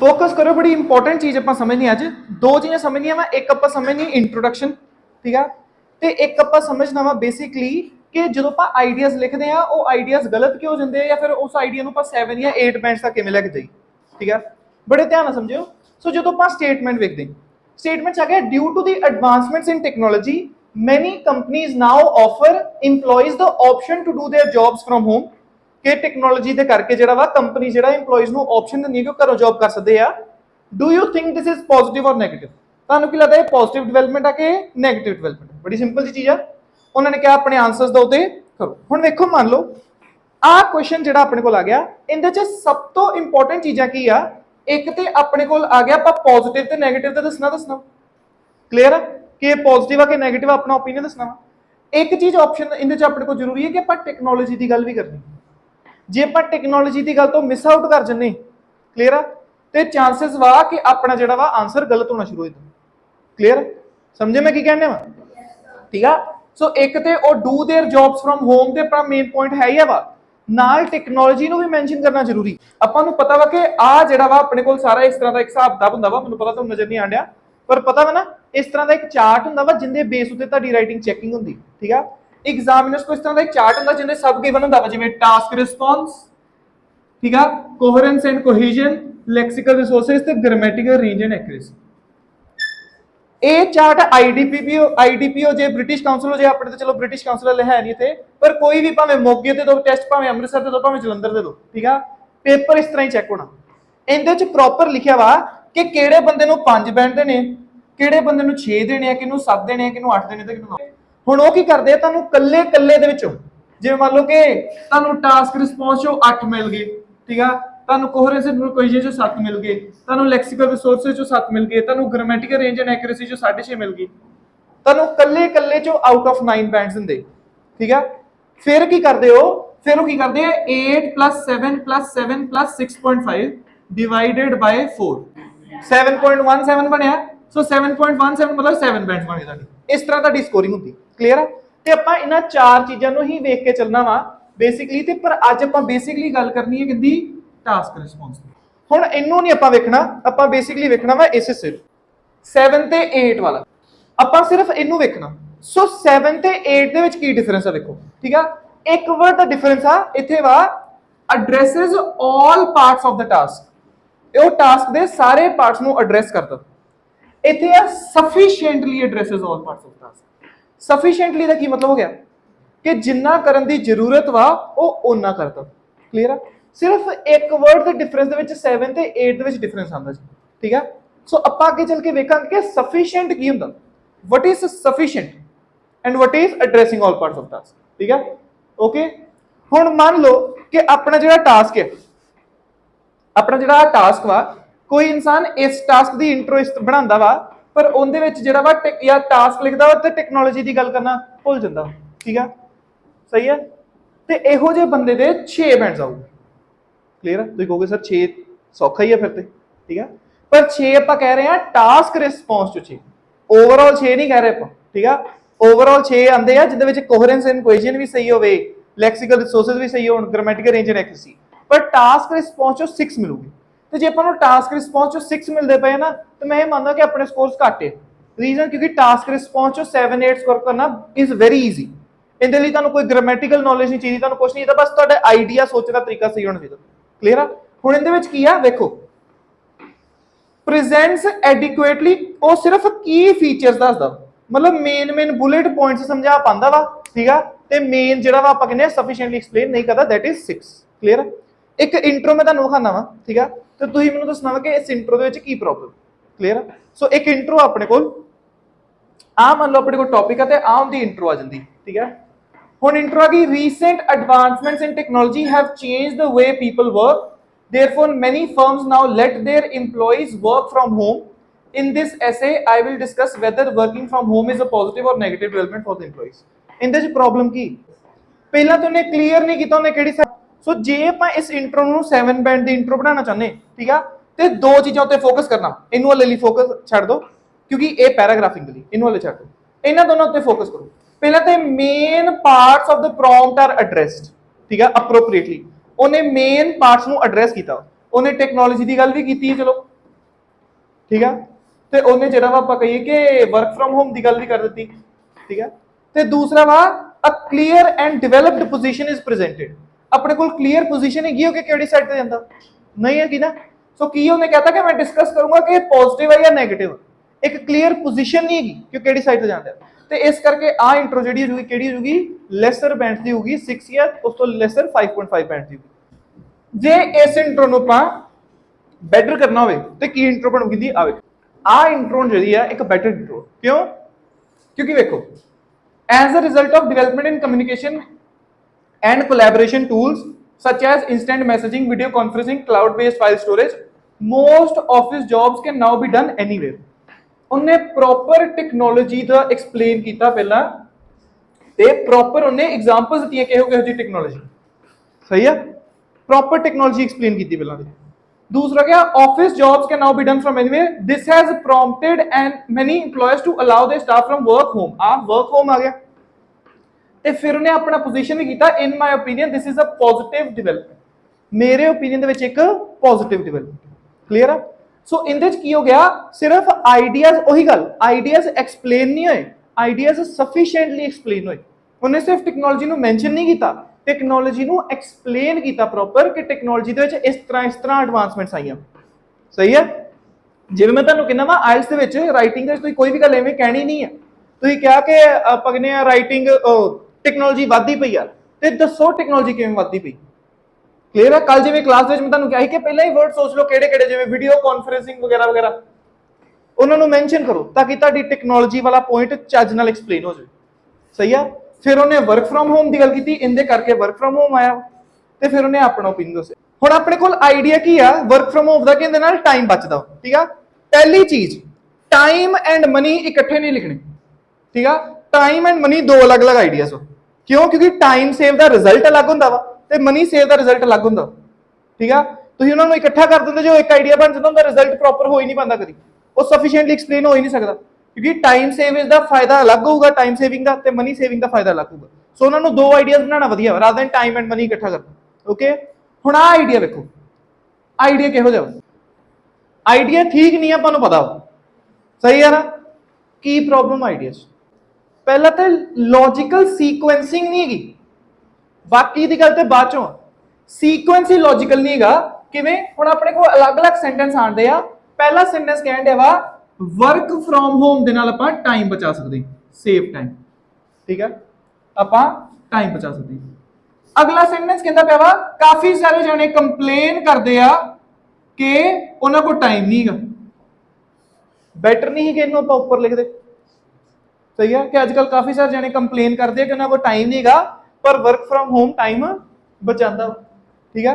Focus करो, बड़ी important चीज आप समझनी अज। दो चीज़ें समझनिया वा, एक आप समझनी इंट्रोडक्शन, ठीक है, तो एक आप समझना वा बेसिकली कि जो आप आइडियाज लिखते हैं वो आइडियाज गलत क्यों हो जाते हैं, या फिर उस आइडिया को 7 या 8 बैंड्स तक किमें लैके जाइए, ठीक है। बड़े ध्यान नाल समझियो। सो जो आप स्टेटमेंट वेखते हैं, स्टेटमेंट आ गया due to the advancements in technology many companies now offer employees the option to do their jobs from home, कि टैक्नोलॉजी के करके जो कंपनी जो इंप्लॉइज को ऑप्शन दी कि घरों जॉब कर सकते हैं। Do you think this is positive और नैगेटिव? तुहानूं की लगता है पॉजिटिव डिवेलपमेंट है कि नैगेटिव डिवेलपमेंट? बड़ी सिंपल जी चीज़ है। उन्होंने कहा अपने आंसर्स दो ते करो। हुण वेखो, मान लो आ क्वेश्चन जो अपने को आ गया, इहदे सब तो इंपॉर्टेंट चीज़ां की आ, एक तो अपने को आ गया आप पॉजिटिव ते नैगेटिव तो दसना क्लीयर है कि पॉजिटिव है कि नैगेटिव, अपना ओपीनियन दसना। एक चीज़ ऑप्शन इहदे अपने को जरूरी है कि आप टैक्नोलॉजी की गल भी करनी। जे आप टैक्नोलॉजी की गल तो मिस आउट कर जन्ने, क्लीयर है, तो चांसिस वा कि अपना जो आंसर गलत होना शुरू हो जाता। क्लीयर समझे मैं की कहने वा? ठीक है। सो एक तो do their jobs from home ते अपना मेन पॉइंट है ही वा, नाल टैक्नोलॉजी भी मैंशन करना जरूरी। अपन पता वा कि आ जो अपने को सारा इस तरह का एक हिसाब किताब होंदा वा, मैनूं पता तुहानूं नजर नहीं आंडिया, पर पता वा ना इस तरह का एक चार्ट होंदा वा जिंदे बेस उत्ते तुहाडी राइटिंग चैकिंग होंदी, ठीक है। एग्जामिनर्स को इस तरह का एक चार्ट होंदा जिंदे सब गिवन होंदा वा, जिवें टास्क रिस्पॉन्स, ठीक है, coherence and cohesion, lexical resources ते ग्रामेटिकल रेंज एंड एक्यूरेसी। ये चार्ट आईडीपीओ जे ब्रिटिश काउंसिल हो जे, अपने तो चलो ब्रिटिश काउंसिल है नहीं थे, पर कोई भी भावें मोगे ते दो टेस्ट, भावें अमृतसर ते दो, भावें जलंधर ते दो, ठीक है, पेपर इस तरह ही चेक होना। इहदे च प्रॉपर लिखिया वा कि किहड़े बंदे नूं 5 बैंड देने, किहड़े बंदे नूं 6 देने, किहनूं 7 देने, किहनूं 8 देने ते किहनूं 9। हुण ओह की करदे आ, तुहानूं कल्ले कल्ले दे विचों जिवें मान लो कि तुहानूं टास्क रिस्पॉन्स चों 8 मिल गए, ठीक है, तुहानूं कोहेरेंस एंड कोहेजन चों 7 मिल गए, तुहानूं लैक्सिकल रिसोर्सेज चों 7 मिल गए, तुहानूं ग्रामेटिकल रेंज एंड एक्यूरेसी चों 6.5 मिल गई, तुहानूं कल्ले कल्ले चों आउट ऑफ 9 बैंड्स दिंदे, ठीक है। फिर की करदे हो, फिर की करदे 8 + 7 + 7 + 6.5 डिवाइडेड बाय 4, 7.17 बनया। सो 7.17 मतलब 7 बैंड्स बने तुहाडी। इस तरह तुहाडी स्कोरिंग होंदी, क्लीयर है। ते आपां इन्हां चार चीज़ां नूं ही वेख के चलना वा बेसिकली, ते पर अज आपां बेसिकली गल करनी है किंदी टास्क रिस्पॉन्स। हुण इन्नू नहीं आपां वेखना, आपां बेसिकली वेखना वा इस सिर्फ 7 ते 8 वाला, आपां सिर्फ इन्नू वेखना। सो 7 ते 8 दे विच की डिफरेंस है देखो, ठीक है। एक वर्ड दा डिफरेंस आ इत्थे वा addresses all parts of the task, वो टास्क दे सारे पार्ट्स नूं एड्रेस करदा। इत्थे आ sufficiently addresses all parts of task. Sufficiently दा की मतलब हो गया कि जिन्ना करन दी जरूरत वा वो ओना करदा, क्लियर है। सिर्फ एक वर्ड के डिफरेंस दे विच 7 ते 8 दे विच डिफरेंस आंदा जी, ठीक है। सो आपां अगे चल के वेखांगे कि सफिशिएंट की हुंदा, what is sufficient and what is addressing all parts of task, ठीक है। ओके, हुण मान लो कि अपना जिहड़ा टास्क है, अपना जिहड़ा टास्क वा, कोई इंसान इस टास्क की इंट्रो बनांदा वा, पर उहदे विच जिहड़ा वा या टास्क लिखदा वा ते टैक्नोलॉजी की गल करना भुल जांदा, ठीक है, सही है। तो इहो जे बंदे दे 6 बैंड्स आऊगे, क्लियर है। तुम कहोगे सर 6 सौखा ही है फिर तो, ठीक है, पर 6 आप कह रहे हैं टास्क रिस्पॉन्स चो 6, ओवरऑल 6 नहीं कह रहे आप, ठीक है। ओवरऑल 6 आंदे आ जिहदे विच कोहेरेंस एंड कोहेजन भी सही होवे, लैक्सिकल रिसोर्सेज भी सही होण, ग्रामेटिकल रेंज एंड एक्यूरेसी, पर टास्क रिस्पॉन्स चो 6 मिलूगी। तो जे आपां टास्क रिस्पॉन्स चो 6 मिलते पे ना, तो मैं ये मानदा कि अपने स्कोर्स घट है। रीजन क्योंकि टास्क रिस्पॉन्स चो 7 8 स्कोर करना इज वेरी ईजी। इहदे लई तुहानूं कोई ग्रामेटिकल नॉलेज नहीं चाहिए, तुहानूं कुछ नहीं चाहिए, बस तुहाडा आइडिया सोचने का तरीका सही होना चाहिए, क्लियर है। हुण इहदे विच की आ देखो, प्रेजेंट्स एडिक्वेटली, वो सिर्फ की फीचर्स दसदा, मतलब मेन बुलेट पॉइंट्स समझा पांदा वा, ठीक है। ते मेन जिहड़ा वा आपां कहने सफिशिएंटली एक्सप्लेन नहीं करदा, दैट इज 6, क्लियर है। एक इंट्रो मैं तुहानूं दिखाना वा, ठीक है, तो तुसीं मैनूं दसना वा कि इस इंट्रो दे विच की प्रॉब्लम, क्लियर है। सो एक इंट्रो अपने कोल आ, मान लो अपने कोल टॉपिक है ते आ उहदी इंट्रो आ जांदी, ठीक है। हुण इंट्रो आ गई, recent advancements in technology have changed the way people work, therefore many firms now let their employees work from home. In this essay I will discuss whether working from home is a positive or negative development for the employees. इनदे च problem की पहला तो उन्हें clear नहीं किया उन्हें केड़ी। सो जे ਆਪਾਂ इस इंट्रो ਨੂੰ 7 बैंड ਦੀ इंट्रो बनाना चाहते, ठीक है, ਤੇ ਦੋ ਚੀਜ਼ਾਂ ਉੱਤੇ ਫੋਕਸ ਕਰਨਾ। ਇਹਨੂੰ ਵਾਲੇ ਲਈ ਫੋਕਸ ਛੱਡ ਦਿਓ ਕਿਉਂਕਿ ਇਹ ਪੈਰਾਗ੍ਰਾਫਿੰਗ ਦੇ ਲਈ, ਇਹਨੂੰ ਵਾਲੇ ਛੱਡ ਦਿਓ, ਇਹਨਾਂ ਦੋਨਾਂ ਉੱਤੇ ਫੋਕਸ ਕਰੋ। ਪਹਿਲਾਂ ਤੇ main parts of the prompt are addressed, ठीक है, अप्रोप्रिएटली ਉਹਨੇ ਮੇਨ ਪਾਰਟਸ ਨੂੰ ਐਡਰੈਸ ਕੀਤਾ। ਉਹਨੇ ਟੈਕਨੋਲੋਜੀ ਦੀ ਗੱਲ ਵੀ ਕੀਤੀ ਹੈ, ਚਲੋ ठीक है। ਤੇ ਉਹਨੇ ਜਿਹੜਾ ਵਾ ਆਪਾਂ ਕਹੀਏ ਕਿ ਵਰਕ ਫਰਮ ਹੋਮ ਦੀ ਗੱਲ ਵੀ ਕਰ ਦਿੱਤੀ, ਠੀਕ ਹੈ। ਤੇ ਦੂਸਰਾ ਵਾ a clear and developed position is presented, ਆਪਣੇ ਕੋਲ ਕਲੀਅਰ ਪੋਜੀਸ਼ਨ ਹੈਗੀ ਹੋ ਕਿ ਕਿਹੜੀ ਸਾਈਡ ਤੇ ਜਾਂਦਾ, ਨਹੀਂ ਹੈਗੀ ਨਾ। ਸੋ ਕੀ ਉਹਨੇ ਕਹਤਾ ਕਿ ਮੈਂ ਡਿਸਕਸ ਕਰੂੰਗਾ ਕਿ ਪੋਜ਼ਿਟਿਵ ਹੈ ਜਾਂ ਨੈਗੇਟਿਵ, ਇੱਕ ਕਲੀਅਰ ਪੋਜੀਸ਼ਨ ਨਹੀਂ ਹੈਗੀ ਕਿ ਕਿਹੜੀ ਸਾਈਡ ਤੇ ਜਾਂਦਾ। ਤੇ ਇਸ ਕਰਕੇ ਆ ਇੰਟਰੋ ਜਿਹੜੀ ਹੋ ਜੂਗੀ ਕਿਹੜੀ ਹੋ ਜੂਗੀ, ਲੈਸਰ ਬੈਂਡ ਦੀ ਹੋਊਗੀ 6 ਜਾਂ ਉਸ ਤੋਂ ਲੈਸਰ 5.5 ਬੈਂਡ ਦੀ ਹੋਊਗੀ। ਜੇ ਇਸ ਇੰਟਰੋ ਨੂੰ ਆਪਾਂ ਬੈਟਰ ਕਰਨਾ ਹੋਵੇ ਤੇ ਕੀ ਇੰਟਰੋ ਬਣੂਗੀ ਦੀ ਆਵੇ। ਆ ਇੰਟਰੋ ਜਿਹੜੀ ਆ ਇੱਕ ਬੈਟਰ ਇੰਟਰੋ, ਕਿਉਂ? ਕਿਉਂਕਿ ਵੇਖੋ as a result of development in communication and collaboration tools such as instant messaging, video conferencing, cloud based file storage, most office jobs can now be done anywhere। ਉਹਨੇ proper technology ਦਾ explain ਕੀਤਾ ਪਹਿਲਾਂ ਤੇ proper ਉਹਨੇ examples ਦਿੱਤੀਆਂ ਕਿਹੋ ਜਿਹੀ technology, ਸਹੀ ਆ। ਪ੍ਰੋਪਰ ਟੈਕਨੋਲੋਜੀ ਐਕਸਪਲੇਨ ਕੀਤੀ ਪਹਿਲਾਂ ਤੇ। दूसरा क्या, office jobs can now be done from anywhere, this has prompted and many employers to allow their staff from work home. आप वर्क होम आ गया ਤੇ ਫਿਰ ਉਹਨੇ ਆਪਣਾ ਪੋਜੀਸ਼ਨ ਵੀ ਕੀਤਾ in my opinion this is a positive development, ਮੇਰੇ ਓਪੀਨੀਅਨ ਦੇ ਵਿੱਚ ਇੱਕ ਪੋਜ਼ਿਟਿਵ ਡਿਵੈਲਪਮੈਂਟ। ਕਲੀਅਰ ਆ। ਸੋ ਇਹਦੇ ਚ ਕੀ ਹੋ ਗਿਆ, ਸਿਰਫ ਆਈਡੀਆਜ਼, ਉਹੀ ਗੱਲ ਆਈਡੀਆਜ਼ ਐਕਸਪਲੇਨ ਨਹੀਂ ਹੋਏ, ਆਈਡੀਆਜ਼ ਸਫੀਸ਼ੀਐਂਟਲੀ ਐਕਸਪਲੇਨ ਹੋਏ। ਉਹਨੇ ਸਿਰਫ ਟੈਕਨੋਲੋਜੀ ਨੂੰ ਮੈਂਸ਼ਨ ਨਹੀਂ ਕੀਤਾ, ਟੈਕਨੋਲੋਜੀ ਨੂੰ ਐਕਸਪਲੇਨ ਕੀਤਾ ਪ੍ਰੋਪਰ ਕਿ ਟੈਕਨੋਲੋਜੀ ਦੇ ਵਿੱਚ ਇਸ ਤਰ੍ਹਾਂ ਐਡਵਾਂਸਮੈਂਟਸ ਆਈਆਂ, ਸਹੀ ਹੈ। ਜਿਵੇਂ ਮੈਂ ਤੁਹਾਨੂੰ ਕਹਿੰਦਾ ਵਾ ਆਇਲਸ ਦੇ ਵਿੱਚ ਰਾਈਟਿੰਗ ਦੇ ਵਿੱਚ ਤੁਸੀਂ ਕੋਈ ਵੀ ਗੱਲ ਐਵੇਂ ਕਹਿਣੀ ਨਹੀਂ ਹੈ, ਤੁਸੀਂ ਕਿਹਾ ਕਿ ਆਪਾਂ ਕਹਿੰਦੇ ਆ ਰਾਈਟਿੰਗ ਟੈਕਨੋਲੋਜੀ ਵੱਧਦੀ ਪਈ ਆ, ਤੇ ਦੱਸੋ ਟੈਕਨੋਲੋਜੀ ਕਿਵੇਂ ਵੱਧਦੀ ਪਈ। ਕਲੀਅਰ ਹੈ। ਕੱਲ ਜਿਵੇਂ ਕਲਾਸ ਵਿੱਚ ਮੈਂ ਤੁਹਾਨੂੰ ਕਿਹਾ ਸੀ ਕਿ ਪਹਿਲਾਂ ਹੀ ਵਰਡ ਸੋਚ ਲਓ ਕਿਹੜੇ ਕਿਹੜੇ, ਜਿਵੇਂ ਵੀਡੀਓ ਕਾਨਫਰੈਂਸਿੰਗ ਵਗੈਰਾ ਵਗੈਰਾ, ਉਹਨਾਂ ਨੂੰ ਮੈਂਸ਼ਨ ਕਰੋ ਤਾਂ ਕਿ ਤੁਹਾਡੀ ਟੈਕਨੋਲੋਜੀ ਵਾਲਾ ਪੁਆਇੰਟ ਚੱਜ ਨਾਲ ਐਕਸਪਲੇਨ ਹੋ ਜਾਵੇ, ਸਹੀ ਆ। ਫਿਰ ਉਹਨੇ ਵਰਕ ਫਰਮ ਹੋਮ ਦੀ ਗੱਲ ਕੀਤੀ, ਇਹਦੇ ਕਰਕੇ ਵਰਕ ਫਰਮ ਹੋਮ ਆਇਆ, ਤੇ ਫਿਰ ਉਹਨੇ ਆਪਣਾ ਓਪੀਨੀਅਨ ਦੱਸਿਆ। ਹੁਣ ਆਪਣੇ ਕੋਲ ਆਈਡੀਆ ਕੀ ਆ ਵਰਕ ਫਰਮ ਹੋਮ ਦਾ, ਕਿ ਇਹਦੇ ਨਾਲ ਟਾਈਮ ਬਚਦਾ, ਠੀਕ ਆ। ਪਹਿਲੀ ਚੀਜ਼, ਟਾਈਮ ਐਂਡ ਮਨੀ ਇਕੱਠੇ ਨਹੀਂ ਲਿਖਣੇ, ਠੀਕ ਆ। ਟਾਈਮ ਐਂਡ ਮਨੀ ਦੋ ਅਲੱਗ-ਅਲੱਗ ਆਈਡੀਆਜ਼ ਹੋ, ਕਿਉਂ? ਕਿਉਂਕਿ ਟਾਈਮ ਸੇਵ ਦਾ ਰਿਜ਼ਲਟ ਅਲੱਗ ਹੁੰਦਾ ਵਾ ਤੇ ਮਨੀ ਸੇਵ ਦਾ ਰਿਜ਼ਲਟ ਅਲੱਗ ਹੁੰਦਾ, ਠੀਕ ਆ। ਤੁਸੀਂ ਉਹਨਾਂ ਨੂੰ ਇਕੱਠਾ ਕਰ ਦਿੰਦੇ ਜੋ ਇੱਕ ਆਈਡੀਆ ਬਣ ਜਾਂਦਾ, ਉਹਦਾ ਰਿਜ਼ਲਟ ਪ੍ਰੋਪਰ ਹੋ ਹੀ ਨਹੀਂ ਪਾਉਂਦਾ ਕਦੀ, ਉਹ ਸਫੀਸ਼ੀਐਂਟਲੀ ਐਕਸਪਲੇਨ ਹੋ ਹੀ ਨਹੀਂ ਸਕਦਾ, ਕਿਉਂਕਿ ਟਾਈਮ ਸੇਵਿੰਗ ਦਾ ਫਾਇਦਾ ਅਲੱਗ ਹੋਊਗਾ ਟਾਈਮ ਸੇਵਿੰਗ ਦਾ, ਤੇ ਮਨੀ ਸੇਵਿੰਗ ਦਾ ਫਾਇਦਾ ਅਲੱਗ ਹੋਊਗਾ। ਸੋ ਉਹਨਾਂ ਨੂੰ ਦੋ ਆਈਡੀਆਜ਼ ਬਣਾਉਣਾ ਵਧੀਆ ਵਾ, rather than time and money ਇਕੱਠਾ ਕਰਨਾ। ਓਕੇ, ਹੁਣ ਆਹ ਆਈਡੀਆ ਵੇਖੋ, ਆਈਡੀਆ ਕਿਹੋ ਜਿਹਾ? ਆਈਡੀਆ ਠੀਕ ਨਹੀਂ, ਆਪਾਂ ਨੂੰ ਪਤਾ ਵਾ, ਸਹੀ ਹੈ ਨਾ। ਕੀ ਪ੍ਰੋਬਲਮ ਆਈਡੀਆ 'ਚ? ਪਹਿਲਾਂ ਤਾਂ ਲੌਜੀਕਲ ਸੀਕੁਐਂਸਿੰਗ ਨਹੀਂ ਹੈਗੀ, ਬਾਕੀ ਦੀ ਗੱਲ ਤੇ ਬਾਅਦ ਚੋਂ। ਸੀਕੁਐਂਸ ਹੀ ਲੌਜੀਕਲ ਨਹੀਂ ਹੈਗਾ। ਕਿਵੇਂ? ਹੁਣ ਆਪਣੇ ਕੋਲ ਅਲੱਗ-ਅਲੱਗ ਸੈਂਟੈਂਸ ਆਉਂਦੇ ਆ। ਪਹਿਲਾ ਸੈਂਟੈਂਸ ਕਹਿਣ ਡਿਆ ਵਾ ਵਰਕ ਫਰੋਮ ਹੋਮ ਦੇ ਨਾਲ ਆਪਾਂ ਟਾਈਮ ਬਚਾ ਸਕਦੇ, ਸੇਵ ਟਾਈਮ, ਠੀਕ ਹੈ, ਆਪਾਂ ਟਾਈਮ ਬਚਾ ਸਕਦੇ। ਅਗਲਾ ਸੈਂਟੈਂਸ ਕਹਿੰਦਾ ਪਿਆ ਵਾ ਕਾਫੀ ਸਾਰੇ ਜਣੇ ਕੰਪਲੇਨ ਕਰਦੇ ਆ ਕਿ ਉਹਨਾਂ ਕੋਲ ਟਾਈਮ ਨਹੀਂ ਹੈਗਾ। ਬੈਟਰ ਨਹੀਂ ਕਿ ਇਹਨੂੰ ਆਪਾਂ ਉੱਪਰ ਲਿਖ ਦੇ, ਸਹੀ ਹੈ, ਕਿ ਅੱਜ ਕੱਲ ਕਾਫੀ ਸਾਰੇ ਜਣੇ ਕੰਪਲੇਨ ਕਰਦੇ ਆ ਕਿ ਉਹਨਾਂ ਕੋਲ ਟਾਈਮ ਨਹੀਂ ਹੈਗਾ, ਪਰ ਵਰਕ ਫਰੋਮ ਹੋਮ ਟਾਈਮ ਬਚਾਉਂਦਾ, ਠੀਕ ਹੈ।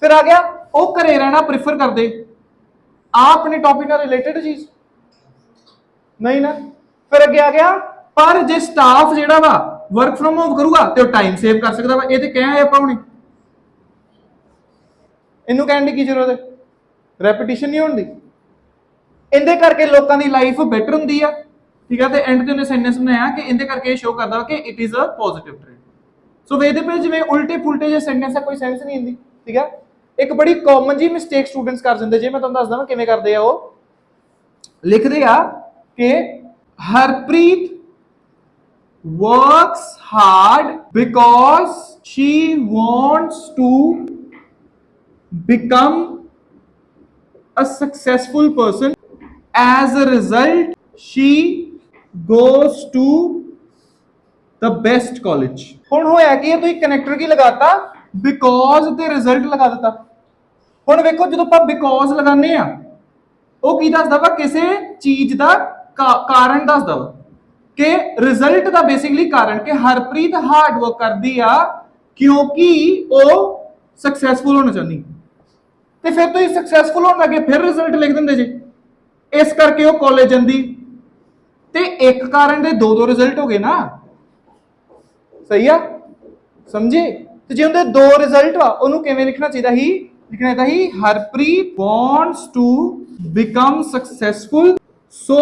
ਫਿਰ ਆ ਗਿਆ ਉਹ ਘਰੇ ਰਹਿਣਾ ਪ੍ਰੀਫਰ ਕਰਦੇ, ਆ ਆਪਣੇ ਟੌਪਿਕ ਨਾਲ ਰਿਲੇਟਡ ਚੀਜ਼ ਨਹੀਂ ਨਾ। ਫਿਰ ਅੱਗੇ ਆ ਗਿਆ ਪਰ ਜੇ ਸਟਾਫ ਜਿਹੜਾ ਵਾ ਵਰਕ ਫਰੋਮ ਹੋਮ ਕਰੂਗਾ ਤੇ ਉਹ ਟਾਈਮ ਸੇਵ ਕਰ ਸਕਦਾ ਵਾ। ਇਹ ਤੇ ਕਹਿਆ ਆਪਾਂ ਹੁਣੇ, ਇਹਨੂੰ ਕਹਿਣ ਦੀ ਕੀ ਜ਼ਰੂਰਤ ਹੈ, ਰੈਪੀਟੀਸ਼ਨ ਨਹੀਂ ਹੋਣ ਦੀ। ਇਹਦੇ ਕਰਕੇ ਲੋਕਾਂ ਦੀ ਲਾਈਫ ਬੈਟਰ ਹੁੰਦੀ ਆ, ਠੀਕ ਹੈ। ਤੇ ਐਂਡ ਤੇ ਉਹਨੇ ਸੈਂਟੈਂਸ ਬਣਾਇਆ ਕਿ ਇਹਦੇ ਕਰਕੇ ਇਹ ਸ਼ੋ ਕਰਦਾ ਕਿ it is a positive trend. So ਇਹਦੇ ਪੇ ਜਿਵੇਂ ਉਲਟੇ ਪੁਲਟੇ ਜੇ ਸੈਂਟੈਂਸ ਆ, ਕੋਈ ਸੈਂਸ ਨਹੀਂ ਹੁੰਦੀ, ਠੀਕ ਹੈ। ਇੱਕ ਬੜੀ ਕਾਮਨ ਜੀ ਮਿਸਟੇਕ ਸਟੂਡੈਂਟਸ ਕਰ ਦਿੰਦੇ, ਜੇ ਮੈਂ ਤੁਹਾਨੂੰ ਦੱਸਦਾ ਵਾਂ ਕਿਵੇਂ ਕਰਦੇ ਆ। ਉਹ ਲਿਖਦੇ ਆ ਕਿ Harpreet works hard because she wants to become a successful person. As a result, she goes to the best college. ਹੁਣ ਹੋਇਆ ਕੀ ਹੈ, ਤੁਸੀਂ ਕਨੈਕਟਰ ਕੀ ਲਗਾਤਾ, ਬਿਕੋਜ਼ ਤੇ ਰਿਜ਼ਲਟ ਲਗਾ ਦਿੱਤਾ। ਹੁਣ ਵੇਖੋ ਜਦੋਂ ਆਪਾਂ ਬਿਕੋਜ਼ ਲਗਾਉਂਦੇ ਆ, ਉਹ ਕੀ ਦੱਸਦਾ ਵਾ, ਕਿਸੇ ਚੀਜ਼ ਦਾ ਕਾਰਨ ਦੱਸਦਾ ਵਾ, ਕਿ ਰਿਜ਼ਲਟ ਦਾ ਬੇਸਿਕਲੀ ਕਾਰਨ, ਕਿ ਹਰਪ੍ਰੀਤ ਹਾਰਡ ਵਰਕ ਕਰਦੀ ਆ ਕਿਉਂਕਿ ਉਹ ਸਕਸੈਸਫੁਲ ਹੋਣਾ ਚਾਹੁੰਦੀ, ਤੇ ਫਿਰ ਤੁਸੀਂ ਸਕਸੈਸਫੁਲ ਹੋਣ ਲੱਗੇ ਫਿਰ ਰਿਜ਼ਲਟ ਲਿਖ ਦਿੰਦੇ ਜੇ, ਇਸ ਕਰਕੇ ਉਹ ਕਾਲਜ ਜਾਂਦੀ। ਤੇ ਇੱਕ ਕਾਰਨ ਦੇ ਦੋ ਰਿਜ਼ਲਟ ਹੋ ਗਏ ਨਾ, ਸਹੀ ਆ, ਸਮਝੇ। ਤੇ ਜੇ ਉਹਦੇ ਦੋ ਰਿਜ਼ਲਟ ਵਾ, ਉਹਨੂੰ ਕਿਵੇਂ ਲਿਖਣਾ ਚਾਹੀਦਾ ਸੀ, ਲਿਖਣਾ ਚਾਹੀਦਾ ਸੀ Harpreet wants to become successful so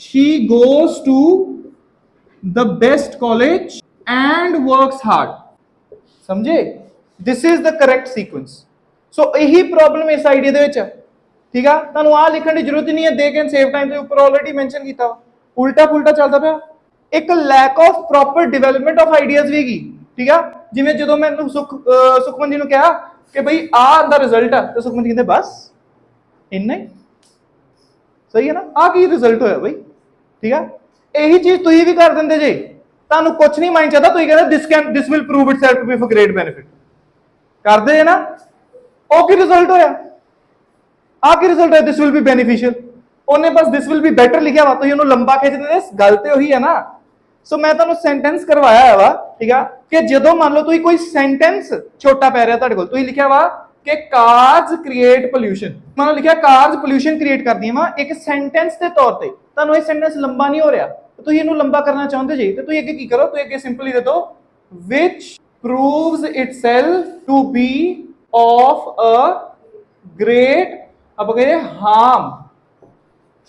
she goes to the best college and works hard। ਸਮਝੇ, this is the correct sequence। so ਇਹੀ ਪ੍ਰੋਬਲਮ ਇਸ ਆਈਡੀਆ ਦੇ ਵਿੱਚ, ठीक है, ਤੁਹਾਨੂੰ ਆ ਲਿਖਣ ਦੀ ਜ਼ਰੂਰਤ ਹੀ ਨਹੀਂ ਹੈ। ਦੇ ਕੈਨ ਸੇਵ ਟਾਈਮ ਦੇ ਉੱਪਰ ਆਲਰੇਡੀ ਮੈਂਸ਼ਨ ਕੀਤਾ ਵਾ, ਉਲਟਾ ਪੁਲਟਾ ਚੱਲਦਾ ਪਿਆ। ਇੱਕ lack of proper development of ideas ਵੀ ਹੈਗੀ, ਠੀਕ ਆ। ਜਿਵੇਂ ਜਦੋਂ ਮੈਂ ਸੁਖਮਨ ਜੀ ਨੂੰ ਕਿਹਾ ਕਿ ਬਈ ਆਹ ਦਾ ਰਿਜ਼ਲਟ ਆ, ਤੇ ਸੁਖਮਨ ਜੀ ਕਹਿੰਦੇ ਬਸ ਇੰਨਾ ਹੀ ਸਹੀ ਹੈ ਨਾ, ਆ ਕੀ ਰਿਜ਼ਲਟ ਹੋਇਆ ਬਈ, ਠੀਕ ਆ। ਇਹੀ ਚੀਜ਼ ਤੁਸੀਂ ਵੀ ਕਰ ਦਿੰਦੇ ਜੇ, ਤੁਹਾਨੂੰ ਕੁਝ ਨਹੀਂ ਮਾਈਂਡ ਚਾਹਦਾ, ਤੁਸੀਂ ਕਹਿੰਦੇ this will prove itself to be of great benefit, ਕਰਦੇ ਹੈ ਨਾ। ਉਹ ਕੀ ਰਿਜ਼ਲਟ ਹੋਇਆ, ਆ ਕੀ ਰਿਜ਼ਲਟ ਹੋਇਆ, ਦਿਸ ਵਿਲ ਬੀ ਬੈਨੀਫੀਸ਼ੀਅਲ। ਉਹਨੇ ਬਸ ਦਿਸ ਵਿਲ ਬੀ ਬੈਟਰ ਲਿਖਿਆ ਵਾ, ਤੁਸੀਂ ਉਹਨੂੰ ਲੰਬਾ ਖਿੱਚ ਦਿੰਦੇ, ਗੱਲ ਤੇ ਉਹੀ ਹੈ ਨਾ। ਸੋ ਮੈਂ ਤੁਹਾਨੂੰ ਸੈਂਟੈਂਸ ਕਰਵਾਇਆ ਵਾ, ਠੀਕ ਆ, ਕਿ ਜਦੋਂ ਮੰਨ ਲਓ ਤੁਸੀਂ ਕੋਈ ਸੈਂਟੈਂਸ ਛੋਟਾ ਪੈ ਰਿਹਾ ਤੁਹਾਡੇ ਕੋਲ, ਤੁਸੀਂ ਲਿਖਿਆ ਵਾ ਕਿ ਕਾਰਸ ਕ੍ਰੀਏਟ ਪੋਲਿਊਸ਼ਨ, ਮੰਨ ਲਓ ਲਿਖਿਆ ਕਾਰਸ ਪੋਲਿਊਸ਼ਨ ਕ੍ਰੀਏਟ ਕਰਦੀਆਂ ਵਾ, ਇੱਕ ਸੈਂਟੈਂਸ ਦੇ ਤੌਰ ਤੇ ਤੁਹਾਨੂੰ ਇਹ ਸੈਂਟੈਂਸ ਲੰਬਾ ਨਹੀਂ ਹੋ ਰਿਹਾ, ਤੁਸੀਂ ਇਹਨੂੰ ਲੰਬਾ ਕਰਨਾ ਚਾਹੁੰਦੇ ਜੀ, ਤੇ ਤੁਸੀਂ ਅੱਗੇ ਕੀ ਕਰੋ, ਤੁਸੀਂ ਅੱਗੇ ਸਿੰਪਲੀ ਦੇ ਦਿਓ which proves itself to be of a great ਆਪਾਂ ਕਹਿੰਦੇ harm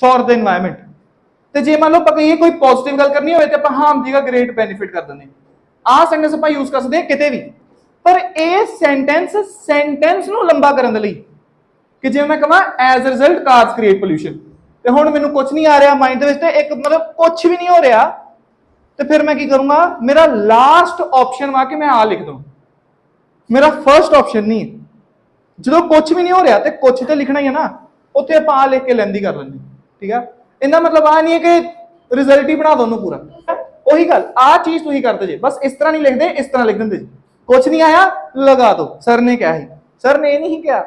for the environment। ਤੇ ਜੇ ਮੰਨ ਲਓ ਆਪਾਂ ਕਹੀਏ ਕੋਈ ਪੋਜ਼ਿਟਿਵ ਗੱਲ ਕਰਨੀ ਹੋਵੇ ਤੇ ਆਪਾਂ ਹਾਰਮ ਦੀ ਜਗ੍ਹਾ ਗ੍ਰੇਟ ਬੈਨੀਫਿਟ ਕਰ ਦਿੰਦੇ। ਆਹ ਸੈਂਟੈਂਸ ਆਪਾਂ ਯੂਜ਼ ਕਰ ਸਕਦੇ ਹਾਂ ਕਿਤੇ ਵੀ, ਪਰ ਇਹ ਸੈਂਟੈਂਸ ਨੂੰ ਲੰਬਾ ਕਰਨ ਦੇ ਲਈ, ਕਿ ਜੇ ਮੈਂ ਕਹਾਂ as a result cars create pollution, ਤੇ ਹੁਣ ਮੈਨੂੰ ਕੁਝ ਨਹੀਂ ਆ ਰਿਹਾ ਮਾਈਂਡ ਦੇ ਵਿੱਚ, ਤੇ ਇੱਕ ਮਤਲਬ ਕੁਝ ਵੀ ਨਹੀਂ ਹੋ ਰਿਹਾ, ਤੇ ਫਿਰ ਮੈਂ ਕੀ ਕਰੂੰਗਾ, ਮੇਰਾ ਲਾਸਟ ਆਪਸ਼ਨ ਵਾ ਕਿ ਮੈਂ ਆ ਲਿਖ ਦਵਾਂ, ਮੇਰਾ ਫਰਸਟ ਆਪਸ਼ਨ ਨਹੀਂ ਹੈ। ਜਦੋਂ ਕੁਝ ਵੀ ਨਹੀਂ ਹੋ ਰਿਹਾ ਤੇ ਕੁਝ ਤੇ ਲਿਖਣਾ ਹੀ ਹੈ ਨਾ, ਉੱਥੇ ਆਪਾਂ ਆ ਲਿਖ ਕੇ ਲੈਂਦੀ ਕਰ ਲੈਂਦੇ, ਠੀਕ ਆ। ਇਹਦਾ ਮਤਲਬ ਆ ਨਹੀਂ ਹੈ ਕਿ ਰਿਜ਼ਲਟ ਹੀ ਬਣਾ ਦੋ ਉਹਨੂੰ ਪੂਰਾ, ਉਹੀ ਗੱਲ ਆ ਚੀਜ਼ ਤੁਸੀਂ ਕਰਦੇ ਜੇ, ਬਸ ਇਸ ਤਰ੍ਹਾਂ ਨਹੀਂ ਲਿਖਦੇ, ਇਸ ਤਰ੍ਹਾਂ ਲਿਖ ਦਿੰਦੇ ਜੀ। ਕੁਝ ਨਹੀਂ ਆਇਆ ਲਗਾ ਦੋ, ਸਰ ਨੇ ਕਿਹਾ ਸੀ, ਸਰ ਨੇ ਇਹ ਨਹੀਂ ਕਿਹਾ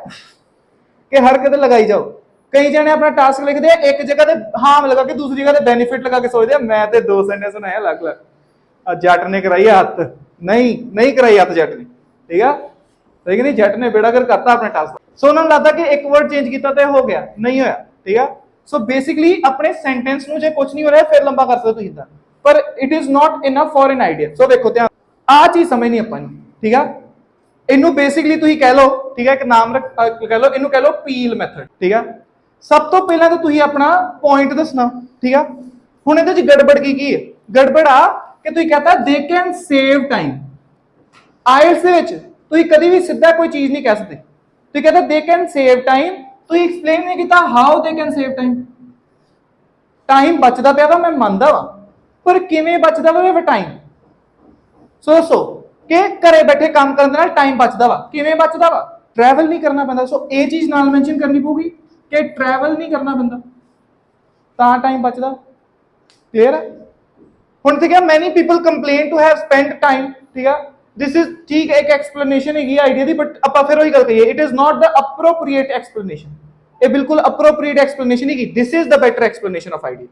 ਕਿ ਹਰ ਕਿਤੇ ਲਗਾਈ ਜਾਓ। ਕਈ ਜਣੇ ਆਪਣਾ ਟਾਸਕ ਲਿਖਦੇ ਆ, ਇੱਕ ਜਗ੍ਹਾ ਤੇ ਹਾਰਮ ਲਗਾ ਕੇ ਦੂਸਰੀ ਜਗ੍ਹਾ ਤੇ ਬੈਨੀਫਿਟ ਲਗਾ ਕੇ ਸੋਚਦੇ ਆ ਮੈਂ ਤੇ ਦੋ ਸੈਂਟੈਂਸ ਬਣਾਏ ਅਲੱਗ ਅਲੱਗ, ਆ ਜੱਟ ਨੇ ਕਰਾਈ ਹੱਥ, ਨਹੀਂ ਕਰਾਈ ਹੱਥ ਜੱਟ ਨੇ, ਠੀਕ ਆ, ਠੀਕ ਨਹੀਂ, ਜੱਟ ਨੇ ਬੇੜਾ ਕਰ ਕਰਤਾ ਆਪਣਾ ਟਾਸਕ। ਸੋ ਉਹਨਾਂ ਨੂੰ ਲੱਗਦਾ ਕਿ ਇੱਕ ਵਰਡ ਚੇਂਜ ਕੀਤਾ ਤੇ ਹੋ ਗਿਆ, ਨਹੀਂ ਹੋਇਆ, ਠੀਕ ਆ। ਸੋ ਬੇਸਿਕਲੀ ਆਪਣੇ ਸੈਂਟੈਂਸ ਨੂੰ ਜੇ ਕੁਝ ਨਹੀਂ ਹੋ ਰਿਹਾ ਫਿਰ ਲੰਬਾ ਕਰ ਸਕਦੇ ਤੁਸੀਂ ਇਦਾਂ, ਪਰ it is not enough for an idea. So ਦੇਖੋ ਧਿਆਨ, ਆ ਚੀਜ਼ ਸਮਝਣੀ ਆਪਾਂ ਨੂੰ, ਠੀਕ ਆ। ਇਹਨੂੰ ਬੇਸਿਕਲੀ ਤੁਸੀਂ ਕਹਿ ਲਓ, ਠੀਕ ਆ, ਇੱਕ ਨਾਮ ਕਹਿ ਲਓ, ਇਹਨੂੰ ਕਹਿ ਲਓ ਪੀਲ ਮੈਥਡ, ਠੀਕ ਆ। ਸਭ ਤੋਂ ਪਹਿਲਾਂ ਤਾਂ ਤੁਸੀਂ ਆਪਣਾ ਪੁਆਇੰਟ ਦੱਸਣਾ, ਠੀਕ ਆ। ਹੁਣ ਇਹਦੇ ਚ ਗੜਬੜ ਕੀ ਹੈ, ਗੜਬੜ ਆ ਕਿ ਤੁਸੀਂ ਕਹਤਾ they can save time. IELTS ਦੇ ਵਿੱਚ ਤੁਸੀਂ ਕਦੀ ਵੀ ਸਿੱਧਾ ਕੋਈ ਚੀਜ਼ ਨਹੀਂ ਕਹਿ ਸਕਦੇ, ਤੁਸੀਂ ਕਹਿੰਦਾ ਦੇ ਕੈਨ ਸੇਵ ਟਾਈਮ, ਤੁਸੀਂ ਐਕਸਪਲੇਨ ਨਹੀਂ ਕੀਤਾ how they can save time. Time ਬਚਦਾ ਪਿਆ ਵਾ, ਮੈਂ ਮੰਨਦਾ ਵਾ, ਪਰ ਕਿਵੇਂ ਬਚਦਾ ਵਾ ਟਾਈਮ। ਸੋ ਦੱਸੋ ਕਿ ਘਰੇ ਬੈਠੇ ਕੰਮ ਕਰਨ ਦੇ ਨਾਲ ਟਾਈਮ ਬਚਦਾ ਵਾ, ਕਿਵੇਂ ਬਚਦਾ ਵਾ, ਟਰੈਵਲ ਨਹੀਂ ਕਰਨਾ ਪੈਂਦਾ। ਸੋ ਇਹ ਚੀਜ਼ ਨਾਲ ਮੈਂਸ਼ਨ ਕਰਨੀ ਪਊਗੀ ਕਿ ਟਰੈਵਲ ਨਹੀਂ ਕਰਨਾ ਪੈਂਦਾ ਤਾਂ ਟਾਈਮ ਬਚਦਾ, ਕਲੀਅਰ ਹੈ। ਹੁਣ ਠੀਕ ਹੈ, many people complain to have spent time, ਠੀਕ ਹੈ, ਦਿਸ ਇਜ਼ ਠੀਕ ਹੈ, ਇੱਕ ਐਕਸਪਲੇਨੇਸ਼ਨ ਹੈਗੀ ਆਈਡੀਆ ਦੀ, ਬਟ ਆਪਾਂ ਫਿਰ ਉਹੀ ਗੱਲ ਕਹੀਏ, it is not the appropriate explanation. ਇਹ ਬਿਲਕੁਲ ਅਪਰੋਪਰੀਏਟ ਐਕਸਪਲੇਨੇਸ਼ਨ ਨਹੀਂ, this is the better explanation of idea,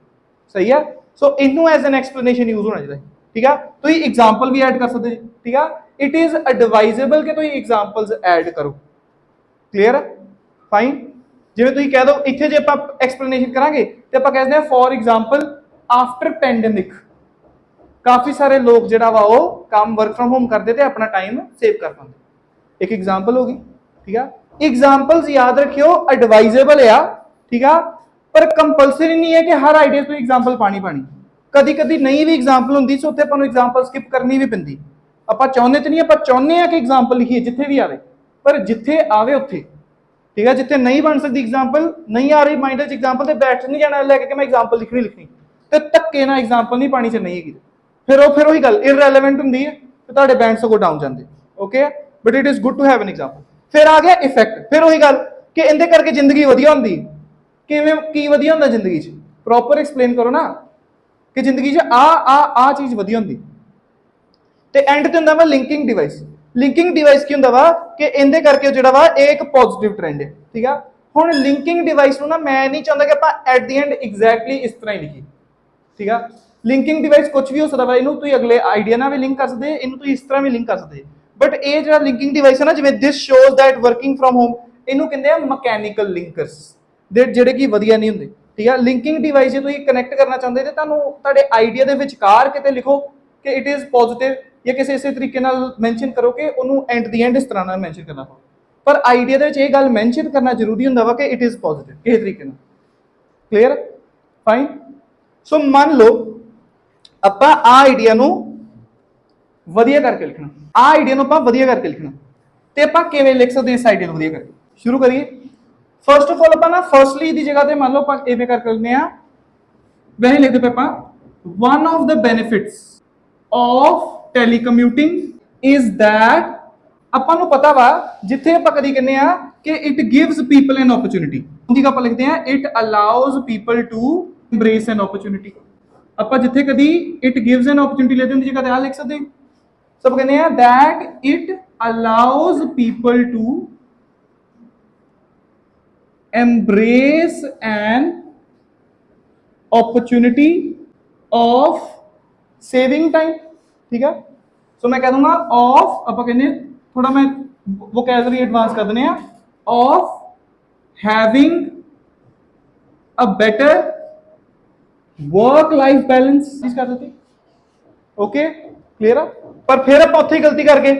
ਸਹੀ ਹੈ। ਸੋ ਇਹਨੂੰ ਐਜ਼ ਐਨ ਐਕਸਪਲੇਨੇਸ਼ਨ ਯੂਜ਼ ਹੋਣਾ ਚਾਹੀਦਾ, ਠੀਕ ਆ। ਤੁਸੀਂ ਐਗਜ਼ਾਮਪਲ ਵੀ ਐਡ ਕਰ ਸਕਦੇ ਜੀ, ਠੀਕ ਆ। ਇਟ ਇਜ਼ ਐਡਵਾਈਜ਼ੇਬਲ ਕਿ ਤੁਸੀਂ ਐਗਜ਼ਾਮਪਲਸ ਐਡ ਕਰੋ, ਕਲੀਅਰ ਹੈ, ਫਾਈਨ। ਜਿਵੇਂ ਤੁਸੀਂ ਕਹਿ ਦੋ ਇੱਥੇ ਜੇ ਆਪਾਂ ਐਕਸਪਲੇਨੇਸ਼ਨ ਕਰਾਂਗੇ ਤੇ ਆਪਾਂ ਕਹਿੰਦੇ ਆ ਫॉर ਐਗਜ਼ਾਮਪਲ ਆਫਟਰ ਪੈਂਡੇਮਿਕ ਕਾਫੀ ਸਾਰੇ ਲੋਕ ਜਿਹੜਾ ਵਾ ਉਹ ਕੰਮ ਵਰਕ ਫਰਮ ਹੋਮ ਕਰਦੇ ਤੇ ਆਪਣਾ ਟਾਈਮ ਸੇਵ ਕਰ ਪਾਉਂਦੇ, ਇੱਕ ਐਗਜ਼ਾਮਪਲ ਹੋ ਗਈ, ਠੀਕ ਆ। ਐਗਜ਼ਾਮਪਲਸ ਯਾਦ ਰੱਖਿਓ ਐਡਵਾਈਜ਼ੇਬਲ ਆ, ਠੀਕ ਆ, ਪਰ ਕੰਪਲਸਰੀ ਨਹੀਂ ਹੈ ਕਿ ਹਰ ਆਈਡੀਆ ਤੋਂ ਐਗਜ਼ਾਮਪਲ ਪਾਣੀ ਕਦੀ ਕਦੀ ਨਹੀਂ ਵੀ ਐਗਜ਼ਾਮਪਲ ਹੁੰਦੀ, ਸੋ ਉੱਥੇ ਆਪਾਂ ਨੂੰ ਐਗਜ਼ਾਮਪਲ ਸਕਿਪ ਕਰਨੀ ਵੀ ਪੈਂਦੀ। ਆਪਾਂ ਚਾਹੁੰਦੇ ਤੇ ਨਹੀਂ, ਆਪਾਂ ਚਾਹੁੰਦੇ ਆ ਕਿ ਐਗਜ਼ਾਮਪਲ ਲਿਖੀਏ ਜਿੱਥੇ ਵੀ ਆਵੇ, ਪਰ ਜਿੱਥੇ ਆਵੇ ਉੱਥੇ, ਠੀਕ ਹੈ। ਜਿੱਥੇ ਨਹੀਂ ਬਣ ਸਕਦੀ ਐਗਜ਼ਾਮਪਲ, ਨਹੀਂ ਆ ਰਹੀ ਮਾਈਂਡ 'ਚ ਐਗਜ਼ਾਮਪਲ, ਤੇ ਬੈਠ ਨਹੀਂ ਜਾਣਾ ਲੈ ਕੇ ਮੈਂ ਐਗਜ਼ਾਮਪਲ ਲਿਖਣੀ ਤੇ ਧੱਕੇ ਨਾਲ ਐਗਜ਼ਾਮਪਲ ਨਹੀਂ ਪਾਣੀ ਚ ਨਹੀਂ ਹੈਗੀ, ਫਿਰ ਉਹੀ ਗੱਲ ਇਰਰੈਲੇਵੈਂਟ ਹੁੰਦੀ ਹੈ ਤੇ ਤੁਹਾਡੇ ਬੈਂਡ ਸਗੋਂ ਡਾਊਨ ਜਾਂਦੇ, okay. But it is good to have an example. ਫਿਰ ਆ ਗਿਆ ਇਫੈਕਟ, ਫਿਰ ਉਹੀ ਗੱਲ ਕਿ ਇਹਦੇ ਕਰਕੇ ਜ਼ਿੰਦਗੀ ਵਧੀਆ ਹੁੰਦੀ, ਕਿਵੇਂ ਕੀ ਵਧੀਆ ਹੁੰਦਾ ਜ਼ਿੰਦਗੀ 'ਚ, ਪ੍ਰੋਪਰ ਐਕਸਪਲੇਨ ਕਰੋ ਨਾ ਕਿ ਜ਼ਿੰਦਗੀ 'ਚ ਆ ਚੀਜ਼ ਵਧੀਆ ਹੁੰਦੀ। ਤੇ ਐਂਡ ਤੇ ਹੁੰਦਾ ਵਾ ਲਿੰਕਿੰਗ ਡਿਵਾਈਸ। ਲਿੰਕਿੰਗ ਡਿਵਾਈਸ ਕੀ ਹੁੰਦਾ ਵਾ ਕਿ ਇਹਦੇ ਕਰਕੇ ਜਿਹੜਾ ਵਾ ਇਹ ਇੱਕ ਪੋਜ਼ਿਟਿਵ ਟ੍ਰੈਂਡ ਹੈ, ਠੀਕ ਆ। ਹੁਣ ਲਿੰਕਿੰਗ ਡਿਵਾਈਸ ਨੂੰ ਨਾ ਮੈਂ ਨਹੀਂ ਚਾਹੁੰਦਾ ਕਿ ਆਪਾਂ ਐਟ ਦੀ ਐਂਡ ਐਗਜ਼ੈਕਟਲੀ ਇਸ ਤਰ੍ਹਾਂ ਹੀ ਲਿਖੀਏ, ਠੀਕ ਆ। ਲਿੰਕਿੰਗ ਡਿਵਾਈਸ ਕੁਝ ਵੀ ਹੋ ਸਕਦਾ ਵਾ, ਇਹਨੂੰ ਤੁਸੀਂ ਅਗਲੇ ਆਈਡੀਆ ਨਾਲ ਵੀ ਲਿੰਕ ਕਰ ਸਕਦੇ, ਇਹਨੂੰ ਤੁਸੀਂ ਇਸ ਤਰ੍ਹਾਂ ਵੀ ਲਿੰਕ ਕਰ ਸਕਦੇ, ਬਟ ਇਹ ਜਿਹੜਾ ਲਿੰਕਿੰਗ ਡਿਵਾਈਸ ਹੈ ਨਾ, ਜਿਵੇਂ this shows that working from home, ਇਹਨੂੰ ਕਹਿੰਦੇ ਆ ਮਕੈਨੀਕਲ ਲਿੰਕਰਸ, ਜਿਹੜੇ ਕਿ ਵਧੀਆ ਨਹੀਂ ਹੁੰਦੇ, ਠੀਕ ਆ। ਲਿੰਕਿੰਗ ਡਿਵਾਈਸ ਜੇ ਤੁਸੀਂ ਕਨੈਕਟ ਕਰਨਾ ਚਾਹੁੰਦੇ ਤੇ ਤੁਹਾਨੂੰ ਤੁਹਾਡੇ ਆਈਡੀਆ ਦੇ ਵਿਚਕਾਰ ਕਿਤੇ ਲਿਖੋ ਕਿ ਇਟ ਇਜ਼ ਪੋਜ਼ਿਟਿਵ, ਜਾਂ ਕਿਸੇ ਇਸੇ ਤਰੀਕੇ ਨਾਲ ਮੈਂਸ਼ਨ ਕਰੋ ਕਿ ਉਹਨੂੰ ਐਟ ਦੀ ਐਂਡ ਇਸ ਤਰ੍ਹਾਂ ਨਾਲ ਮੈਂਸ਼ਨ ਕਰਨਾ ਪਵੇ, ਪਰ ਆਈਡੀਆ ਦੇ ਵਿੱਚ ਇਹ ਗੱਲ ਮੈਂਸ਼ਨ ਕਰਨਾ ਜ਼ਰੂਰੀ ਹੁੰਦਾ ਵਾ ਕਿ ਇਟ ਇਜ਼ ਪੋਜ਼ਿਟਿਵ ਕਿਸੇ ਤਰੀਕੇ ਨਾਲ, ਕਲੀਅਰ, ਫਾਈਨ। ਸੋ ਮੰਨ ਲਓ ਆਪਾਂ ਆ ਆਈਡੀਆ ਨੂੰ ਵਧੀਆ ਕਰਕੇ ਲਿਖਣਾ, ਆ ਆਈਡੀਆ ਨੂੰ ਆਪਾਂ ਵਧੀਆ ਕਰਕੇ ਲਿਖਣਾ, ਤੇ ਆਪਾਂ ਕਿਵੇਂ ਲਿਖ ਸਕਦੇ ਇਸ ਆਈਡੀਆ ਨੂੰ ਵਧੀਆ ਕਰਕੇ। ਸ਼ੁਰੂ ਕਰੀਏ। फर्स्ट ऑफ ऑल अपन ना फर्स्टली की जगह पे मान लो अपन एवें कर लेने आ वैसे लिखते पे अपन one of the benefits of telecommuting is that ਆਪਾਂ ਨੂੰ ਪਤਾ ਵਾ ਜਿੱਥੇ ਆਪਾਂ ਕਦੀ ਕਹਿੰਦੇ ਆ ਕਿ it gives people an opportunity ਜੀ ਆਪਾਂ ਲਿਖਦੇ ਆ it allows people to embrace an opportunity ਆਪਾਂ ਜਿੱਥੇ ਕਦੀ ਇਟ ਗਿਵਸ ਐਨ ਓਪਰਚੁਨਿਟੀ ਲੈਦੇ ਹੁੰਦੀ ਜਗ੍ਹਾ ਤੇ ਆ ਲਿਖ ਸਕਦੇ ਸਭ ਕਹਿੰਦੇ ਆ that it allows people to embrace an opportunity of saving time ठीक है सो मैं कह दूंगा ऑफ आप कहने थोड़ा मैं वोकैबुलरी एडवांस कर देने of having a better work life balance चीज कर देती ओके क्लियर है पर फिर आप उत्थे गलती करके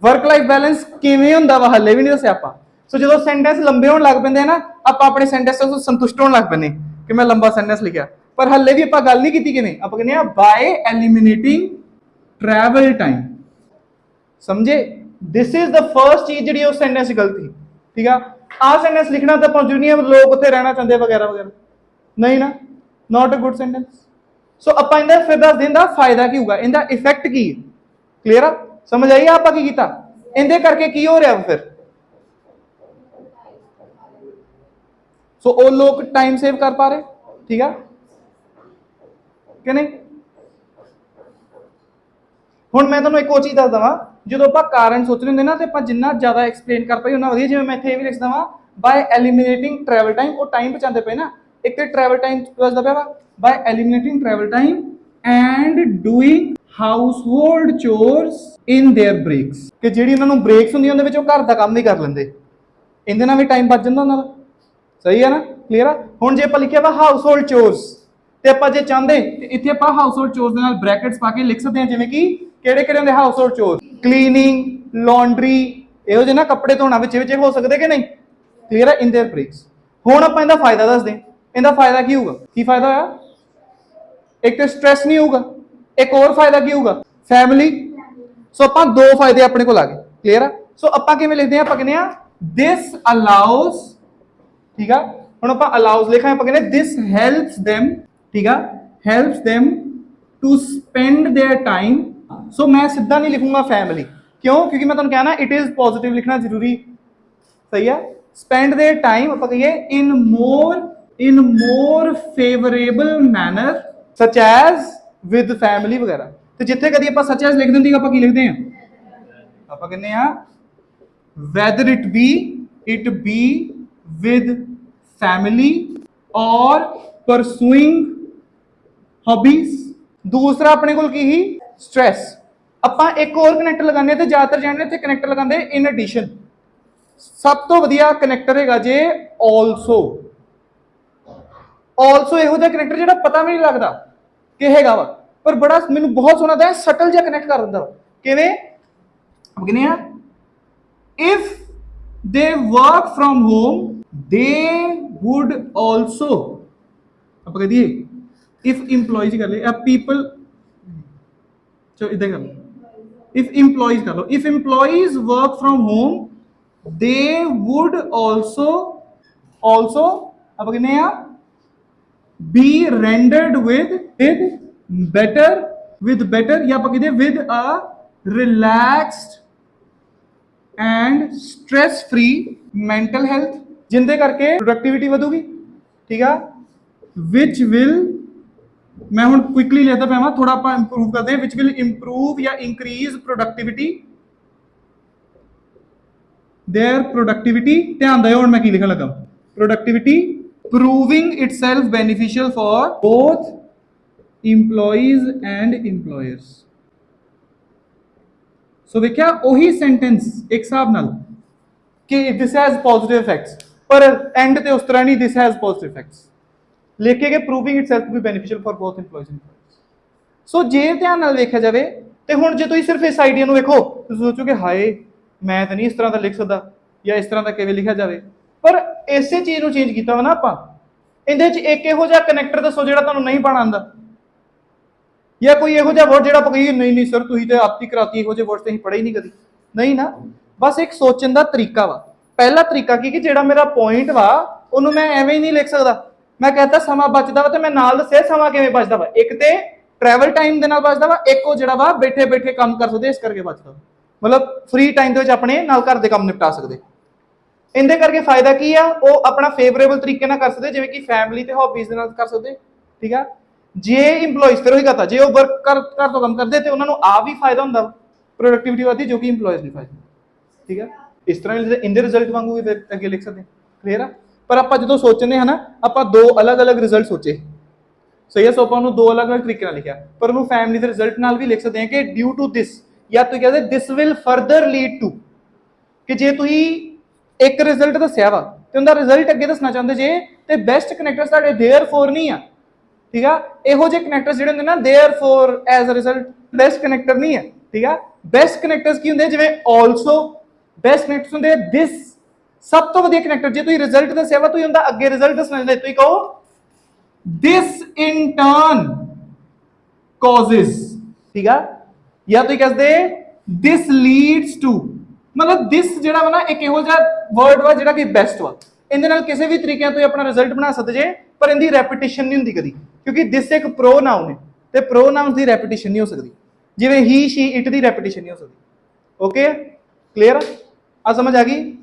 वर्क लाइफ बैलेंस किवें हुंदा वा हले भी नहीं दस्सिया आपां सो जो सेंटेंस लंबे होने लग पैंदे ना आप अपने सेंटेंस तो संतुष्ट होने लग पैंदे कि मैं लंबा सेंटेंस लिखा पर हले भी आप गल नहीं की किवें आप कहने बाय एलिमिनेटिंग ट्रैवल टाइम समझे दिस इज द फर्स्ट चीज जी उस सेंटेंस गलत थी ठीक है आ सेंटेंस लिखना तो पहुंचू नहीं है लोग उत्थे रहना चाहते वगैरह वगैरह नहीं ना not a good sentence so आप इंदा फिर दस दिन का फायदा की होगा इंदा इफेक्ट की क्लियर आ समझ आई आप की कीता इंदे करके की हो रहा फिर सो वो लोग टाइम सेव कर पा रहे ठीक है कि नहीं ਹੁਣ ਮੈਂ ਤੁਹਾਨੂੰ ਇੱਕ ਹੋਰ ਚੀਜ਼ ਦੱਸ ਦਵਾਂ ਜਦੋਂ ਆਪਾਂ ਕਾਰਨ ਸੋਚਦੇ ਹੁੰਦੇ ਨਾ ਤੇ ਆਪਾਂ ਜਿੰਨਾ ਜ਼ਿਆਦਾ ਐਕਸਪਲੇਨ ਕਰ ਪਾਈ ਉਹਨਾਂ ਵਧੀਆ ਜਿਵੇਂ ਮੈਂ ਇੱਥੇ ਇਹ ਵੀ ਲਿਖ ਦਵਾਂ ਬਾਈ ਐਲੀਮੀਨੇਟਿੰਗ ਟਰੈਵਲ ਟਾਈਮ ਉਹ ਟਾਈਮ ਬਚਾਉਂਦੇ ਪਏ ਨਾ ਇੱਕ ਤੇ ਟਰੈਵਲ ਟਾਈਮ ਦੱਸਦਾ ਪਿਆ ਵਾ by eliminating travel time and doing household chores in their breaks ਕਿ ਜਿਹੜੀ ਉਹਨਾਂ ਨੂੰ ਬ੍ਰੇਕਸ ਹੁੰਦੀਆਂ ਉਹਦੇ ਵਿੱਚ ਉਹ ਘਰ ਦਾ ਕੰਮ ਵੀ ਕਰ ਲੈਂਦੇ ਇਹਦੇ ਨਾਲ ਵੀ ਟਾਈਮ ਬਚ ਜਾਂਦਾ ਉਹਨਾਂ ਦਾ ਸਹੀ ਹੈ ਨਾ ਕਲੀਅਰ ਆ ਹੁਣ ਜੇ ਆਪਾਂ ਲਿਖਿਆ ਵਾ ਹਾਊਸਹੋਲਡ ਚੋਰਸ ਤੇ ਆਪਾਂ ਜੇ ਚਾਹੁੰਦੇ ਤੇ ਇੱਥੇ ਆਪਾਂ ਹਾਊਸਹੋਲਡ ਚੋਰਸ ਦੇ ਨਾਲ ਬ੍ਰੈਕਟਸ ਪਾ ਕੇ ਲਿਖ ਸਕਦੇ ਹਾਂ ਜਿਵੇਂ ਕਿ ਕਿਹੜੇ ਕਿਹੜੇ ਹੁੰਦੇ ਹਾਊਸਹੋਲਡ ਚੋਰ ਕਲੀਨਿੰਗ ਲਾਂਡਰੀ ਇਹੋ ਜਿਹੇ ਨਾ ਕੱਪੜੇ ਧੋਣਾ ਵਿੱਚ ਵਿੱਚ ਹੋ ਸਕਦੇ ਕਿ ਨਹੀਂ ਕਲੀਅਰ ਹੈ ਇਨ देयर ਬ੍ਰੇਕਸ ਹੁਣ ਆਪਾਂ ਇਹਦਾ ਫਾਇਦਾ ਦੱਸਦੇ ਇਹਦਾ ਫਾਇਦਾ ਕੀ ਹੋਊਗਾ ਕੀ ਫਾਇਦਾ ਹੋਇਆ ਇੱਕ ਤੇ ਸਟ੍ਰੈਸ ਨਹੀਂ ਹੋਊਗਾ ਇੱਕ ਹੋਰ ਫਾਇਦਾ ਕੀ ਹੋਊਗਾ ਫੈਮਿਲੀ ਸੋ ਆਪਾਂ ਦੋ ਫਾਇਦੇ ਆਪਣੇ ਕੋਲ ਆ ਗਏ ਕਲੀਅਰ ਆ ਸੋ ਆਪਾਂ ਕਿਵੇਂ ਲਿਖਦੇ ਆ ਆਪਾਂ ਕਹਿੰਦੇ ਆ this allows ਠੀਕ ਆ ਹੁਣ ਆਪਾਂ allows ਲਿਖਾਂ ਆਪਾਂ ਕਹਿੰਦੇ this helps them ठीक है helps them to spend their time so मैं सीधा नहीं लिखूंगा फैमिली क्यों क्योंकि मैं तुहानू कहना इट इज पॉजिटिव लिखना जरूरी सही है spend their time आप कहिए in more favorable manner such as with family वगैरह तो जिथे कभी आप such as लिख देंगे आप की लिखते हैं आप कहने हैं whether it be with family or pursuing hobbies दूसरा अपने को की ही स्ट्रेस ਆਪਾਂ ਇੱਕ ਹੋਰ ਕਨੈਕਟਰ ਲਗਾਉਂਦੇ ਤੇ ਜ਼ਿਆਦਾਤਰ ਜਾਣਦੇ ਇੱਥੇ ਕਨੈਕਟਰ ਲਗਾਉਂਦੇ ਇਨ ਐਡੀਸ਼ਨ ਸਭ ਤੋਂ ਵਧੀਆ ਕਨੈਕਟਰ ਹੈਗਾ ਜੇ ਆਲਸੋ ਇਹੋ ਜਿਹਾ ਕਨੈਕਟਰ ਜਿਹੜਾ ਪਤਾ ਵੀ ਨਹੀਂ ਲੱਗਦਾ ਕਿ ਹੈਗਾ ਵਾ ਪਰ ਬੜਾ ਮੈਨੂੰ ਬਹੁਤ ਸੋਹਣਾ ਦਾ ਸਟਲ ਜਿਹਾ ਕਨੈਕਟ ਕਰ ਦਿੰਦਾ ਕਿਵੇਂ ਕਹਿੰਦੇ ਆ if they work from home ਦੇ ਵੁੱਡ ਆਲਸੋ ਆਪਾਂ ਕਹਦੇ if employees कर ले people चलो इधर कर लो if employees कर लो if employees work from home they would also अब कहने हैं be rendered with better या आप कहते with a relaxed and stress free mental health जिंदे करके प्रोडक्टिविटी ਵਧੂਗੀ ठीक है which will मैं हूं क्विकली लेता पावा थोड़ा आप इंप्रूव करते हैं विच विल इंप्रूव या इंक्रीज प्रोडक्टिविटी देयर प्रोडक्टिविटी ध्यान दो हुण मैं की लिखण लगा productivity proving itself beneficial for both employees and employers so देखिया ओही सेंटेंस एक हिसाब नाल कि दिस हैज पॉजिटिव इफेक्ट्स पर एंड ते उस तरह नहीं दिस हैज पॉजिटिव इफेक्ट्स लिख के proving itself to be beneficial for both employees and employers so जे ध्यान नाल वेखिया जावे ते हुण जे तुसीं सिर्फ इस आइडिया नूं वेखो तुसीं सोचोगे हाय मैं तो नहीं इस तरह का लिख सकदा या इस तरह का किवें लिखिया जावे पर इसे चीज़ नूं चेंज कीता वा ना आपां इहदे च एक इहो जिहा कनैक्टर दसो जिहड़ा तुहानूं नहीं पाना आंदा या कोई इहो जिहा वर्ड जिहड़ा आपां कहीए नहीं सर तुसीं ते आपती कराती इहो जिहे वर्ड ते असीं पढ़े ही नहीं कदी नहीं ना बस एक सोचण दा तरीका वा पहला तरीका की जेड़ा मेरा पॉइंट वा ਉਹਨੂੰ मैं एवें ही नहीं लिख सकता। मैं कहता समा बचदा वा ते मैं नाल दस्सिया समा किवें बचदा वा। एक ते ट्रैवल टाइम दे नाल बचदा वा, एक ਉਹ ਜਿਹੜਾ ਵਾ बैठे बैठे काम कर सकदे इस करके बचदा। मतलब फ्री टाइम ਦੇ ਵਿੱਚ ਆਪਣੇ ਨਾਲ ਘਰ ਦੇ ਕੰਮ ਨਿਪਟਾ ਸਕਦੇ। ਇਹਦੇ ਕਰਕੇ ਫਾਇਦਾ ਕੀ ਆ, ਉਹ ਆਪਣਾ ਫੇਵਰੇਬਲ ਤਰੀਕੇ ਨਾਲ ਕਰ ਸਕਦੇ, ਜਿਵੇਂ ਕਿ ਫੈਮਿਲੀ ਤੇ ਹੌਬੀਜ਼ ਦੇ ਨਾਲ ਕਰ ਸਕਦੇ। ਠੀਕ ਆ। ਜੇ ਇੰਪਲੋਈਜ਼ ਫਿਰ ਉਹੀ ਕਹਤਾ, ਜੇ ਉਹ ਵਰਕ ਘਰ ਤੋਂ ਕੰਮ ਕਰਦੇ ਤੇ ਉਹਨਾਂ ਨੂੰ ਆ ਵੀ ਫਾਇਦਾ ਹੁੰਦਾ, ਪ੍ਰੋਡਕਟਿਵਿਟੀ ਵਧਦੀ, ਜੋ ਕਿ ਇੰਪਲੋਈਜ਼ ਨਹੀਂ ਫਾਇਦਾ। ਠੀਕ ਆ। ਇਸ ਤਰ੍ਹਾਂ ਇਹਦੇ ਰਿਜ਼ਲਟ ਵਾਂਗੂ ਵੀ ਅੱਗੇ ਲਿਖ ਸਕਦੇ। ਕਲੀਅਰ ਆ। ਪਰ ਆਪਾਂ ਜਦੋਂ ਸੋਚਦੇ ਹਾਂ ਨਾ, ਆਪਾਂ ਦੋ ਅਲੱਗ-ਅਲੱਗ ਰਿਜ਼ਲਟ ਸੋਚੇ, ਸਹੀ ਹੈ। ਸੋ ਆਪਾਂ ਉਹਨੂੰ ਦੋ ਅਲੱਗ-ਅਲੱਗ ਤਰੀਕੇ ਨਾਲ ਲਿਖਿਆ, ਪਰ ਉਹਨੂੰ ਫੈਮਿਲੀ ਦੇ ਰਿਜ਼ਲਟ ਨਾਲ ਵੀ ਲਿਖ ਸਕਦੇ ਹਾਂ ਕਿ ਡਿਊ ਟੂ ਦਿਸ, ਜਾਂ ਤੁਸੀਂ ਕਹਿੰਦੇ this will further lead to, ਕਿ ਜੇ ਤੁਸੀਂ ਇੱਕ ਰਿਜ਼ਲਟ ਦੱਸਿਆ ਵਾ ਤੇ ਉਹਦਾ ਰਿਜ਼ਲਟ ਅੱਗੇ ਦੱਸਣਾ ਚਾਹੁੰਦੇ ਜੇ, ਤੇ ਬੈਸਟ ਕਨੈਕਟਰਸ ਤੁਹਾਡੇ देयरफॉर ਨਹੀਂ ਆ। ਠੀਕ ਆ। ਇਹੋ ਜਿਹੇ ਕਨੈਕਟਰਸ ਜਿਹੜੇ ਹੁੰਦੇ ਨਾ therefore as a result best connector ਨਹੀਂ ਹੈ। ਠੀਕ ਆ। ਬੈਸਟ ਕਨੈਕਟਰਸ ਕੀ ਹੁੰਦੇ, ਜਿਵੇਂ ਆਲਸੋ, ਬੈਸਟ ਕਨੈਕਟਰਸ ਹੁੰਦੇ ਦਿਸ, ਸਭ ਤੋਂ ਵਧੀਆ ਕਨੈਕਟਰ। ਜੇ ਤੁਸੀਂ ਰਿਜ਼ਲਟ ਦੱਸਿਆ ਵਾ, ਤੁਸੀਂ ਉਹਦਾ ਅੱਗੇ ਰਿਜ਼ਲਟ ਦੱਸਣਾ ਚਾਹੁੰਦੇ, ਤੁਸੀਂ ਕਹੋ ਦਿਸ ਇਨ ਟਰਨ ਕਾਜ਼es। ਠੀਕ ਆ। ਜਾਂ ਤੁਸੀਂ ਕਹਿੰਦੇ ਦਿਸ ਲੀਡਸ ਟੂ, मतलब दिस ਜਿਹੜਾ ਵਾ ਨਾ ਇੱਕ ਇਹੋ ਜਿਹਾ ਵਰਡ ਵਾ ਜਿਹੜਾ ਕਿ ਬੈਸਟ ਵਾ। ਇਹਦੇ ਨਾਲ ਕਿਸੇ ਵੀ ਤਰੀਕੇ ਨਾਲ ਤੁਸੀਂ ਆਪਣਾ ਰਿਜ਼ਲਟ ਬਣਾ ਸਕਦੇ ਜੇ, ਪਰ ਇਹਦੀ ਰੈਪੀਟੀਸ਼ਨ ਨਹੀਂ ਹੁੰਦੀ ਕਦੀ, ਕਿਉਂਕਿ ਦਿਸ ਇੱਕ ਪ੍ਰੋਨਾਉਨ ਹੈ ਤੇ ਪ੍ਰੋਨਾਉਨਸ ਦੀ ਰੈਪੀਟੀਸ਼ਨ ਨਹੀਂ ਹੋ ਸਕਦੀ, ਜਿਵੇਂ ਹੀ, ਸ਼ੀ, ਇਟ ਦੀ ਰੈਪੀਟੀਸ਼ਨ ਨਹੀਂ ਹੋ ਸਕਦੀ। ਓਕੇ, ਕਲੀਅਰ ਆ? ਸਮਝ ਆ ਗਈ?